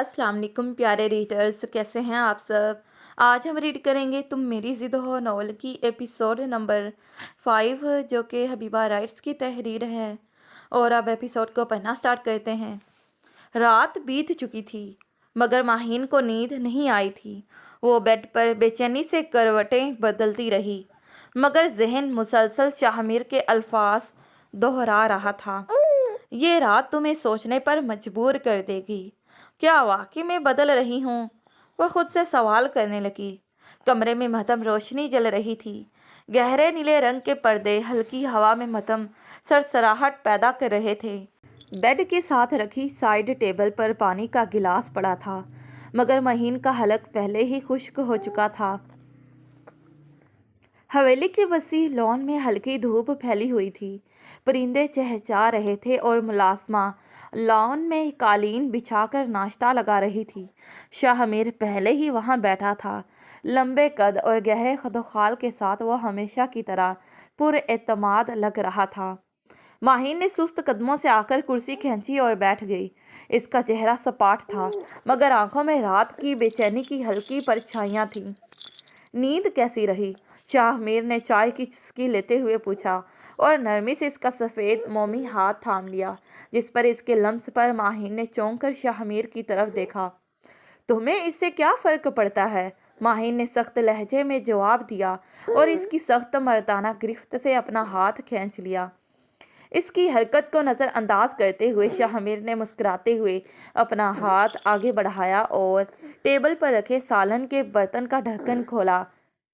अस्सलाम वालेकुम प्यारे रीडर्स, कैसे हैं आप सब। आज हम रीड करेंगे तुम मेरी ज़िद हो नॉवल की एपिसोड नंबर 5, जो कि हबीबा राइट्स की तहरीर है। और अब एपिसोड को पढ़ना स्टार्ट करते हैं। रात बीत चुकी थी मगर माहीन को नींद नहीं आई थी। वो बेड पर बेचैनी से करवटें बदलती रही मगर जहन मुसलसल शाहमीर के अल्फाज दोहरा रहा था। ये रात तुम्हें सोचने पर मजबूर कर देगी। क्या वाकई में बदल रही हूँ? वह खुद से सवाल करने लगी। कमरे में मध्यम रोशनी जल रही थी। गहरे नीले रंग के पर्दे हल्की हवा में मध्यम सरसराहट पैदा कर रहे थे। बेड के साथ रखी साइड टेबल पर पानी का गिलास पड़ा था मगर महीन का हलक पहले ही खुश्क हो चुका था। हवेली के वसी लॉन में हल्की धूप फैली हुई थी। परिंदे चहचहा रहे थे और मुलासमा लॉन में कालीन बिछाकर नाश्ता लगा रही थी। शाहमीर पहले ही वहां बैठा था। लंबे कद और गहरे खदोखाल के साथ वो हमेशा की तरह पुरएतमाद लग रहा था। माहीन ने सुस्त कदमों से आकर कुर्सी खींची और बैठ गई। इसका चेहरा सपाट था मगर आंखों में रात की बेचैनी की हल्की परछाइयाँ थीं। नींद कैसी रही? शाहमीर ने चाय की चुस्की लेते हुए पूछा और नरमी से इसका सफ़ेद मोमी हाथ थाम लिया जिस पर इसके लम्स पर माहीन ने चौंक कर शाहमीर की तरफ देखा। तुम्हें इससे क्या फ़र्क पड़ता है? माहीन ने सख्त लहजे में जवाब दिया और इसकी सख्त मर्दाना गिरफ्त से अपना हाथ खींच लिया। इसकी हरकत को नज़रअंदाज करते हुए शाहमीर ने मुस्कुराते हुए अपना हाथ आगे बढ़ाया और टेबल पर रखे सालन के बर्तन का ढक्कन खोला।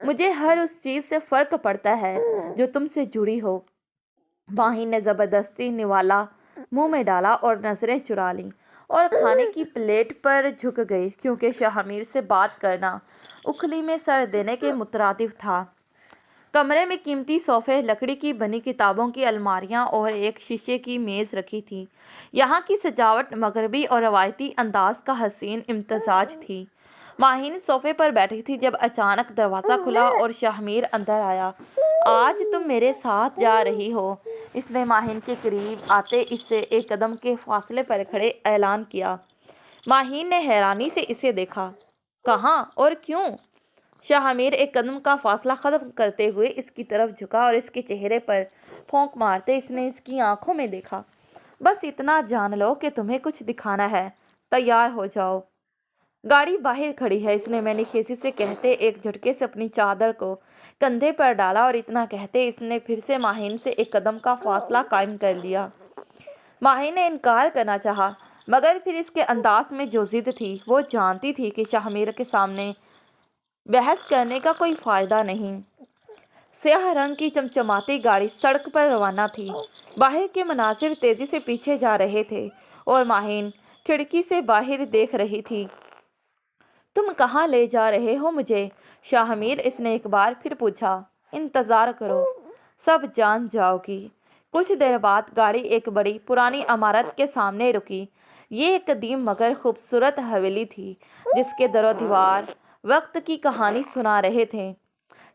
मुझे हर उस चीज़ से फ़र्क पड़ता है जो तुमसे जुड़ी हो। माहीन ने ज़बरदस्ती निवाला मुंह में डाला और नज़रें चुरा लीं और खाने की प्लेट पर झुक गई क्योंकि शाहमीर से बात करना उखली में सर देने के मुतरादिफ था। कमरे में कीमती सोफे, लकड़ी की बनी किताबों की अलमारियां और एक शीशे की मेज़ रखी थी। यहाँ की सजावट मगरबी और रवायती अंदाज का हसीन इम्तजाज थी। माहीन सोफे पर बैठी थी जब अचानक दरवाज़ा खुला और शाहमीर अंदर आया। आज तुम मेरे साथ जा रही हो, इसने माहीन के करीब आते इससे एक कदम के फासले पर खड़े ऐलान किया। माहीन ने हैरानी से इसे देखा। कहाँ और क्यों? शाहमीर एक कदम का फासला ख़त्म करते हुए इसकी तरफ झुका और इसके चेहरे पर फौंक मारते इसने इसकी आंखों में देखा। बस इतना जान लो कि तुम्हें कुछ दिखाना है, तैयार हो जाओ। गाड़ी बाहर खड़ी है, इसने मैनेखेसी से कहते एक झटके से अपनी चादर को कंधे पर डाला और इतना कहते इसने फिर से माहीन से एक कदम का फासला कायम कर लिया। माहीन ने इनकार करना चाहा मगर फिर इसके अंदाज में जो जिद थी वो जानती थी कि शाहमीर के सामने बहस करने का कोई फ़ायदा नहीं। स्याह रंग की चमचमाती गाड़ी सड़क पर रवाना थी। बाहर के मनासिर तेज़ी से पीछे जा रहे थे और माहीन खिड़की से बाहर देख रही थी। तुम कहाँ ले जा रहे हो मुझे? शाहमीर इसने एक बार फिर पूछा। इंतज़ार करो, सब जान जाओगी। कुछ देर बाद गाड़ी एक बड़ी पुरानी इमारत के सामने रुकी। ये एक कदीम मगर खूबसूरत हवेली थी जिसके दरो दीवार वक्त की कहानी सुना रहे थे।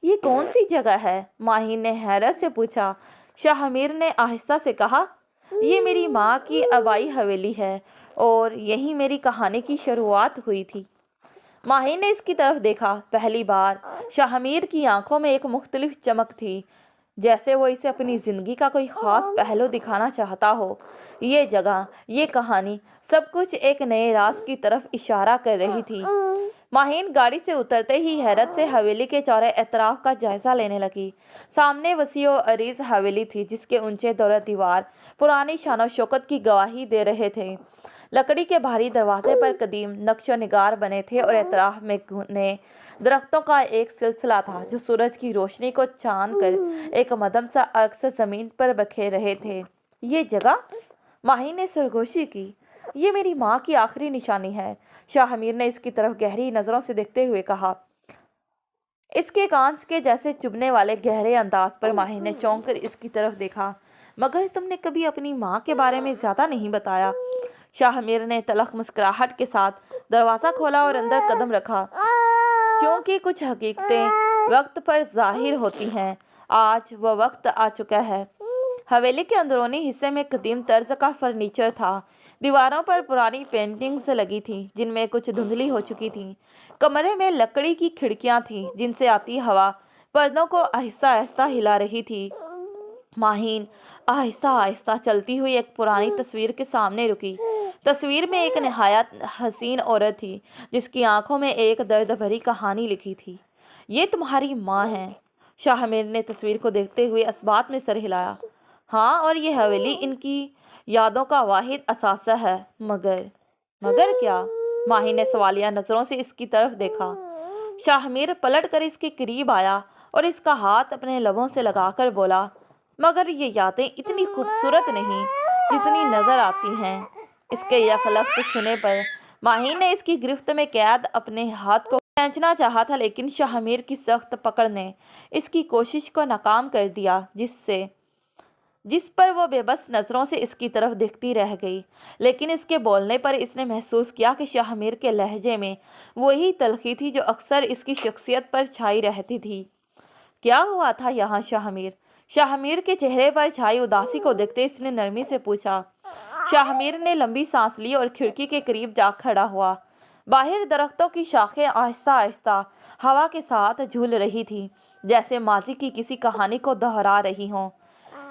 ये कौन सी जगह है? माहीन ने हैरत से पूछा। शाहमीर ने आहिस्ता से कहा, ये मेरी माँ की आबाई हवेली है और यहीं मेरी कहानी की शुरुआत हुई थी। माहीन ने इसकी तरफ देखा। पहली बार शाहमीर की आंखों में एक मुख्तलिफ चमक थी, जैसे वो इसे अपनी ज़िंदगी का कोई ख़ास पहलू दिखाना चाहता हो। ये जगह, ये कहानी, सब कुछ एक नए राज की तरफ इशारा कर रही थी। माहीन गाड़ी से उतरते ही हैरत से हवेली के चौरे एतराफ़ का जायज़ा लेने लगी। सामने वसी और अरीज़ हवेली थी जिसके ऊंचे दौर दीवार पुरानी शान शौकत की गवाही दे रहे थे। लकड़ी के भारी दरवाजे पर कदीम नक्शो निगार बने थे और एतराफ़ में घने दरख्तों का एक सिलसिला था जो सूरज की रोशनी को छान कर एक मध्यम सा अक्स ज़मीन पर बखेर रहे थे। ये जगह? माही ने सरगोशी की। ये मेरी माँ की आखिरी निशानी है, शाहमीर ने इसकी तरफ गहरी नज़रों से देखते हुए कहा। इसके कांच के जैसे चुभने वाले गहरे अंदाज पर माही ने चौंक कर इसकी तरफ देखा। मगर तुमने कभी अपनी माँ के बारे में ज़्यादा नहीं बताया। शाहमीर ने तलख मुस्कुराहट के साथ दरवाज़ा खोला और अंदर कदम रखा। क्योंकि कुछ हकीकतें वक्त पर ज़ाहिर होती हैं, आज वह वक्त आ चुका है। हवेली के अंदरूनी हिस्से में कदीम तर्ज का फर्नीचर था दीवारों पर पुरानी पेंटिंग्स लगी थीं जिनमें कुछ धुंधली हो चुकी थीं। कमरे में लकड़ी की खिड़कियां थीं जिनसे आती हवा पर्दों को आहिस्ता आहिस्ता हिला रही थी। माहीन आहिस्ता आहिस्ता चलती हुई एक पुरानी तस्वीर के सामने रुकी। तस्वीर में एक नहायत हसीन औरत थी जिसकी आंखों में एक दर्द भरी कहानी लिखी थी। ये तुम्हारी माँ है। शाहमीर ने तस्वीर को देखते हुए इस्बात में सर हिलाया। हाँ, और ये हवेली इनकी यादों का वाहिद असासा है। मगर क्या? माही ने सवालिया नजरों से इसकी तरफ देखा। शाहमीर पलट कर इसके करीब आया और इसका हाथ अपने लबों से लगाकर बोला, मगर ये यादें इतनी खूबसूरत नहीं जितनी नजर आती हैं। इसके यकलफ्त छूने पर माही ने इसकी गिरफ्त में कैद अपने हाथ को खींचना चाहा था, लेकिन शाहमीर की सख्त पकड़ ने इसकी कोशिश को नाकाम कर दिया, जिस पर वो बेबस नज़रों से इसकी तरफ देखती रह गई। लेकिन इसके बोलने पर इसने महसूस किया कि शाहमीर के लहजे में वही तलखी थी जो अक्सर इसकी शख्सियत पर छाई रहती थी। क्या हुआ था यहाँ शाहमीर? शाहमीर के चेहरे पर छाई उदासी को देखते इसने नरमी से पूछा। शाहमीर ने लंबी सांस ली और खिड़की के करीब जा खड़ा हुआ। बाहर दरख्तों की शाखें आहिस्ता आहिस्ता हवा के साथ झूल रही थी, जैसे माजी की किसी कहानी को दोहरा रही हों।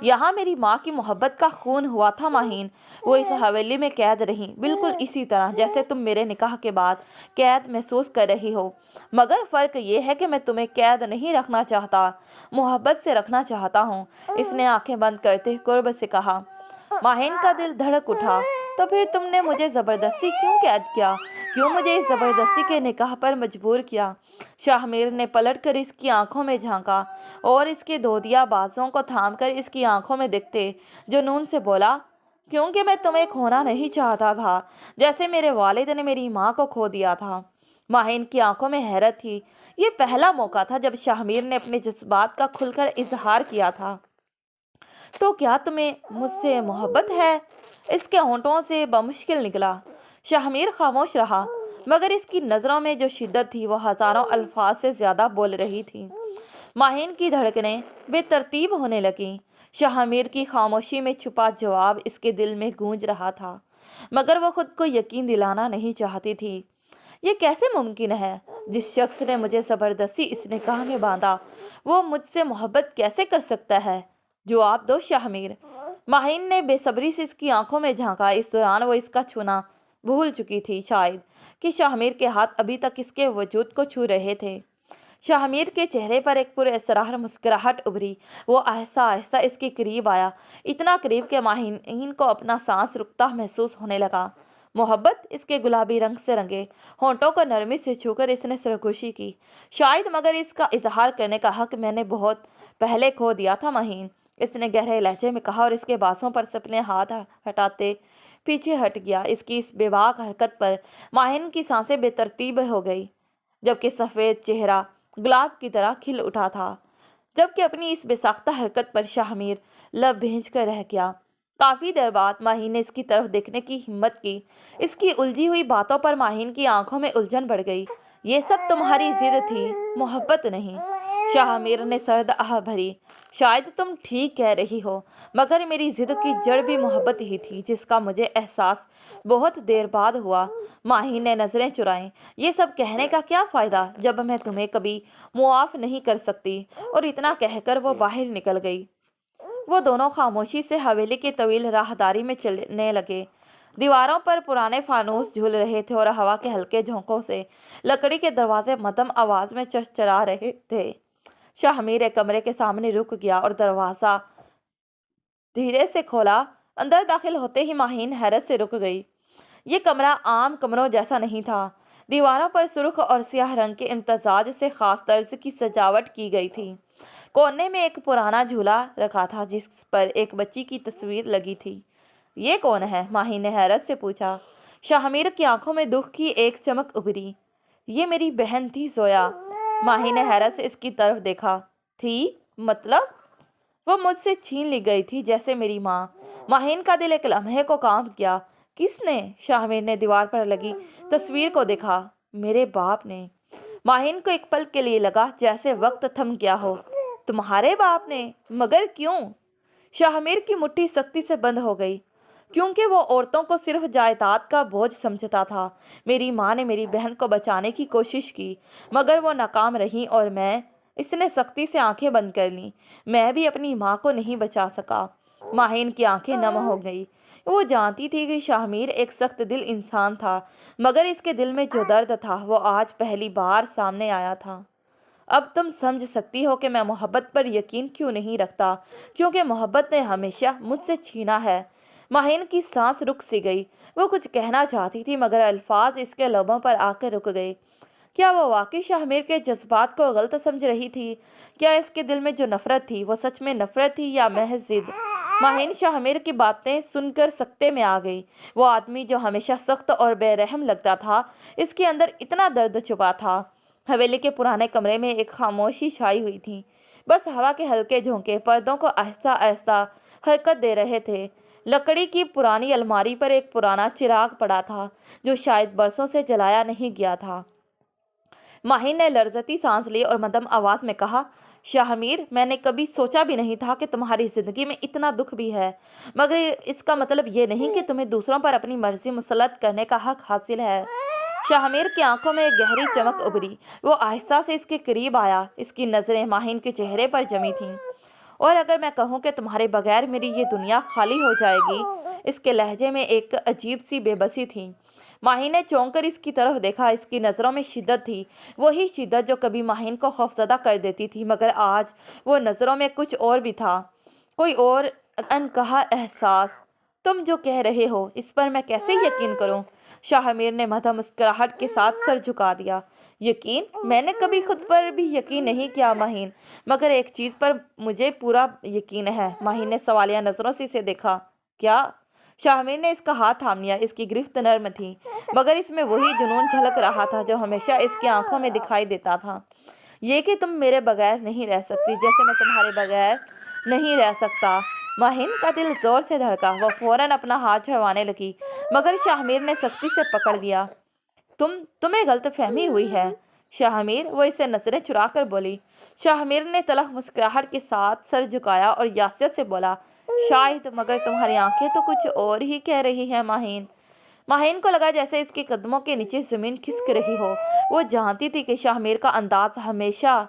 यहाँ मेरी माँ की मोहब्बत का खून हुआ था माहीन। वो इस हवेली में कैद रही, बिल्कुल इसी तरह जैसे तुम मेरे निकाह के बाद कैद महसूस कर रही हो। मगर फ़र्क ये है कि मैं तुम्हें कैद नहीं रखना चाहता, मोहब्बत से रखना चाहता हूँ। इसने आंखें बंद करते कुर्ब से कहा। माहीन का दिल धड़क उठा। तो फिर तुमने मुझे ज़बरदस्ती क्यों कैद किया? क्यों मुझे इस ज़बरदस्ती के निकाह पर मजबूर किया? शाहमीर ने पलट कर इसकी आंखों में झांका और इसके दोदिया बाजुओं को थामकर इसकी आंखों में देखते जुनून से बोला, क्योंकि मैं तुम्हें खोना नहीं चाहता था, जैसे मेरे वालिद ने मेरी माँ को खो दिया था। माहीन की आंखों में हैरत थी। ये पहला मौका था जब शाहमीर ने अपने जज्बात का खुलकर इजहार किया था। तो क्या तुम्हें मुझसे मोहब्बत है? इसके होंठों से बमुश्किल निकला। शाहमीर खामोश रहा, मगर इसकी नज़रों में जो शिद्दत थी वो हज़ारों अल्फाज से ज़्यादा बोल रही थी। माहीन की धड़कनें बेतरतीब होने लगीं। शाहमीर की खामोशी में छुपा जवाब इसके दिल में गूंज रहा था, मगर वो खुद को यकीन दिलाना नहीं चाहती थी। ये कैसे मुमकिन है? जिस शख्स ने मुझे ज़बरदस्ती इस निकाह में बांधा, वो मुझसे मोहब्बत कैसे कर सकता है? जवाब दो शाहमीर। माहीन ने बेसब्री से इसकी आंखों में झांका। इस दौरान वो इसका छूना भूल चुकी थी, शायद कि शाहमीर के हाथ अभी तक इसके वजूद को छू रहे थे। शाहमीर के चेहरे पर एक पुरअसरार मुस्कुराहट उभरी। वो आहिस्ता आहिस्ता इसके करीब आया, इतना करीब कि माहीन को अपना सांस रुकता महसूस होने लगा। मोहब्बत इसके गुलाबी रंग से रंगे होंठों को नरमी से छूकर इसने सरगोशी की। शायद, मगर इसका इजहार करने का हक मैंने बहुत पहले खो दिया था माहीन, इसने गहरे लहजे में कहा और इसके बाजों पर से अपने हाथ हटाते पीछे हट गया। इसकी इस बेबाक हरकत पर माहीन की सांसें बेतरतीब हो गई, जबकि सफ़ेद चेहरा गुलाब की तरह खिल उठा था। जबकि अपनी इस बेसाख्ता हरकत पर शाहमीर लब भींच कर रह गया। काफ़ी देर बाद माहीन ने इसकी तरफ देखने की हिम्मत की। इसकी उलझी हुई बातों पर माहीन की आंखों में उलझन बढ़ गई। ये सब तुम्हारी जिद थी, मोहब्बत नहीं। शाहमीर ने सर्द आह भरी। शायद तुम ठीक कह रही हो, मगर मेरी जिद की जड़ भी मोहब्बत ही थी, जिसका मुझे एहसास बहुत देर बाद हुआ। माही ने नज़रें चुराईं। ये सब कहने का क्या फ़ायदा जब मैं तुम्हें कभी मुआफ़ नहीं कर सकती? और इतना कहकर वो बाहर निकल गई। वो दोनों खामोशी से हवेली की तवील राहदारी में चलने लगे। दीवारों पर पुराने फानूस झूल रहे थे और हवा के हल्के झोंकों से लकड़ी के दरवाजे मध्यम आवाज़ में चरचरा रहे थे। शाहमीर एक कमरे के सामने रुक गया और दरवाज़ा धीरे से खोला। अंदर दाखिल होते ही माहीन हैरत से रुक गई। ये कमरा आम कमरों जैसा नहीं था। दीवारों पर सुर्ख और स्याह रंग के इम्तजाज से ख़ास तर्ज की सजावट की गई थी। कोने में एक पुराना झूला रखा था जिस पर एक बच्ची की तस्वीर लगी थी। ये कौन है? माही ने हैरत से पूछा। शाहमीर की आंखों में दुख की एक चमक उभरी। ये मेरी बहन थी जोया। माही ने हैरत से इसकी तरफ देखा। थी? मतलब? वो मुझसे छीन ली गई थी जैसे मेरी माँ। माहीन का दिल एक लम्हे को कांप गया। किसने? शाहमीर ने दीवार पर लगी तस्वीर को देखा। मेरे बाप ने। माहीन को एक पल के लिए लगा जैसे वक्त थम गया हो। तुम्हारे बाप ने? मगर क्यों? शाहमीर की मुट्ठी सख्ती से बंद हो गई। کیونکہ وہ عورتوں کو صرف جائیداد کا بوجھ سمجھتا تھا۔ میری ماں نے میری بہن کو بچانے کی کوشش کی مگر وہ ناکام رہی اور اس نے سختی سے آنکھیں بند کر لیں۔ میں بھی اپنی ماں کو نہیں بچا سکا۔ ماہین کی آنکھیں نم ہو گئی۔ وہ جانتی تھی کہ شاہ میر ایک سخت دل انسان تھا مگر اس کے دل میں جو درد تھا وہ آج پہلی بار سامنے آیا تھا۔ اب تم سمجھ سکتی ہو کہ میں محبت پر یقین کیوں نہیں رکھتا، کیونکہ محبت نے ہمیشہ مجھ سے چھینا ہے۔ ماہین کی سانس رک سی گئی۔ وہ کچھ کہنا چاہتی تھی مگر الفاظ اس کے لبوں پر آ کر رک گئے۔ کیا وہ واقعی شاہ میر کے جذبات کو غلط سمجھ رہی تھی؟ کیا اس کے دل میں جو نفرت تھی وہ سچ میں نفرت تھی یا محض ضد؟ ماہین شاہ میر کی باتیں سن کر سکتے میں آ گئی۔ وہ آدمی جو ہمیشہ سخت اور بے رحم لگتا تھا، اس کے اندر اتنا درد چھپا تھا۔ حویلی کے پرانے کمرے میں ایک خاموشی چھائی ہوئی تھی۔ بس ہوا کے ہلکے جھونکے پردوں کو آہستہ آہستہ حرکت دے رہے تھے۔ لکڑی کی پرانی الماری پر ایک پرانا چراغ پڑا تھا جو شاید برسوں سے جلایا نہیں گیا تھا۔ ماہین نے لرزتی سانس لی اور مدھم آواز میں کہا، شاہ میر، میں نے کبھی سوچا بھی نہیں تھا کہ تمہاری زندگی میں اتنا دکھ بھی ہے، مگر اس کا مطلب یہ نہیں کہ تمہیں دوسروں پر اپنی مرضی مسلط کرنے کا حق حاصل ہے۔ شاہ میر کی آنکھوں میں ایک گہری چمک ابھری۔ وہ آہستہ سے اس کے قریب آیا۔ اس کی نظریں ماہین کے چہرے پر جمی تھیں۔ اور اگر میں کہوں کہ تمہارے بغیر میری یہ دنیا خالی ہو جائے گی؟ اس کے لہجے میں ایک عجیب سی بے بسی تھی۔ ماہین نے چونک کر اس کی طرف دیکھا۔ اس کی نظروں میں شدت تھی، وہی شدت جو کبھی ماہین کو خوفزدہ کر دیتی تھی، مگر آج وہ نظروں میں کچھ اور بھی تھا، کوئی اور انکہا احساس۔ تم جو کہہ رہے ہو اس پر میں کیسے یقین کروں؟ شاہ میر نے مدھم مسکراہٹ کے ساتھ سر جھکا دیا۔ یقین؟ میں نے کبھی خود پر بھی یقین نہیں کیا ماہین، مگر ایک چیز پر مجھے پورا یقین ہے۔ ماہین نے سوالیہ نظروں سے اسے دیکھا۔ کیا؟ شاہ میر نے اس کا ہاتھ تھام لیا۔ اس کی گرفت نرم تھی مگر اس میں وہی جنون جھلک رہا تھا جو ہمیشہ اس کی آنکھوں میں دکھائی دیتا تھا۔ یہ کہ تم میرے بغیر نہیں رہ سکتی جیسے میں تمہارے بغیر نہیں رہ سکتا۔ ماہین کا دل زور سے دھڑکا۔ وہ فوراً اپنا ہاتھ چھڑوانے لگی مگر شاہ میر نے سختی سے پکڑ لیا۔ تمہیں غلط فہمی ہوئی ہے شاہ میر، وہ اسے نظریں چرا کر بولی۔ شاہ میر نے تلخ مسکراہٹ کے ساتھ سر جھکایا اور یاسیت سے بولا، شاید، مگر تمہاری آنکھیں تو کچھ اور ہی کہہ رہی ہیں ماہین۔ ماہین کو لگا جیسے اس کے قدموں کے نیچے زمین کھسک رہی ہو۔ وہ جانتی تھی کہ شاہ میر کا انداز ہمیشہ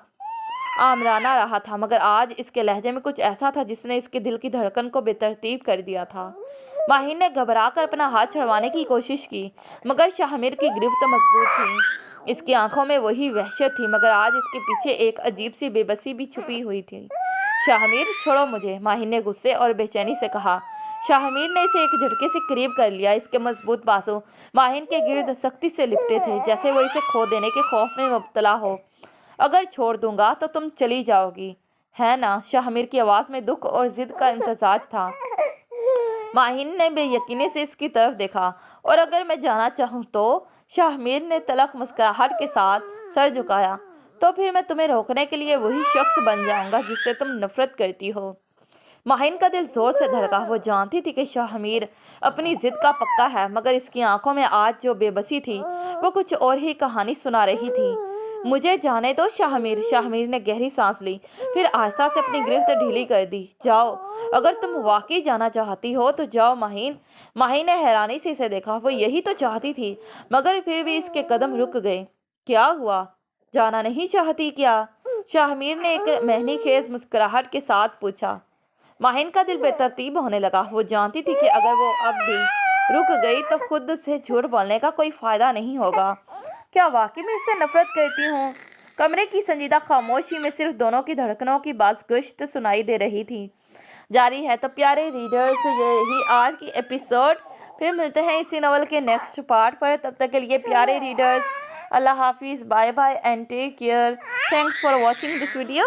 آمرانہ رہا تھا مگر آج اس کے لہجے میں کچھ ایسا تھا جس نے اس کے دل کی دھڑکن کو بے ترتیب کر دیا تھا۔ ماہین نے گھبرا کر اپنا ہاتھ چھڑوانے کی کوشش کی مگر شاہ میر کی گرفت مضبوط تھی۔ اس کی آنکھوں میں وہی وحشت تھی مگر آج اس کے پیچھے ایک عجیب سی بے بسی بھی چھپی ہوئی تھی۔ شاہ میر، چھوڑو مجھے، ماہین نے غصے اور بے چینی سے کہا۔ شاہ میر نے اسے ایک جھٹکے سے قریب کر لیا۔ اس کے مضبوط بازو ماہین کے گرد سختی سے لپٹے تھے جیسے وہ اسے کھو دینے کے خوف میں مبتلا ہو۔ اگر چھوڑ دوں گا تو تم چلی جاؤ گی، ہے نا؟ شاہ میر کی آواز میں دکھ اور ضد کا امتزاج تھا۔ ماہین نے بے یقینی سے اس کی طرف دیکھا۔ اور اگر میں جانا چاہوں تو؟ شاہ میر نے تلخ مسکراہٹ کے ساتھ سر جھکایا۔ تو پھر میں تمہیں روکنے کے لیے وہی شخص بن جاؤں گا جس سے تم نفرت کرتی ہو۔ ماہین کا دل زور سے دھڑکا۔ وہ جانتی تھی کہ شاہ میر اپنی ضد کا پکا ہے مگر اس کی آنکھوں میں آج جو بے بسی تھی وہ کچھ اور ہی کہانی سنا رہی تھی۔ مجھے جانے دو شاہ میر۔ شاہ میر نے گہری سانس لی، پھر آہستہ سے اپنی گرفت ڈھیلی کر دی۔ جاؤ، اگر تم واقعی جانا چاہتی ہو تو جاؤ ماہین۔ ماہین نے حیرانی سے اسے دیکھا۔ وہ یہی تو چاہتی تھی مگر پھر بھی اس کے قدم رک گئے۔ کیا ہوا؟ جانا نہیں چاہتی کیا؟ شاہ میر نے ایک مہنی خیز مسکراہٹ کے ساتھ پوچھا۔ ماہین کا دل بے ترتیب ہونے لگا۔ وہ جانتی تھی کہ اگر وہ اب بھی رک گئی تو خود سے جھوٹ بولنے کا کوئی فائدہ نہیں ہوگا۔ کیا واقعی میں اس سے نفرت کرتی ہوں؟ کمرے کی سنجیدہ خاموشی میں صرف دونوں کی دھڑکنوں کی باز گشت سنائی دے رہی تھی۔ جاری ہے تو پیارے ریڈرز، یہی آج کی ایپیسوڈ۔ پھر ملتے ہیں اسی ناول کے نیکسٹ پارٹ پر۔ تب تک کے لیے پیارے ریڈرز، اللہ حافظ، bye bye and take care. Thanks for watching this video.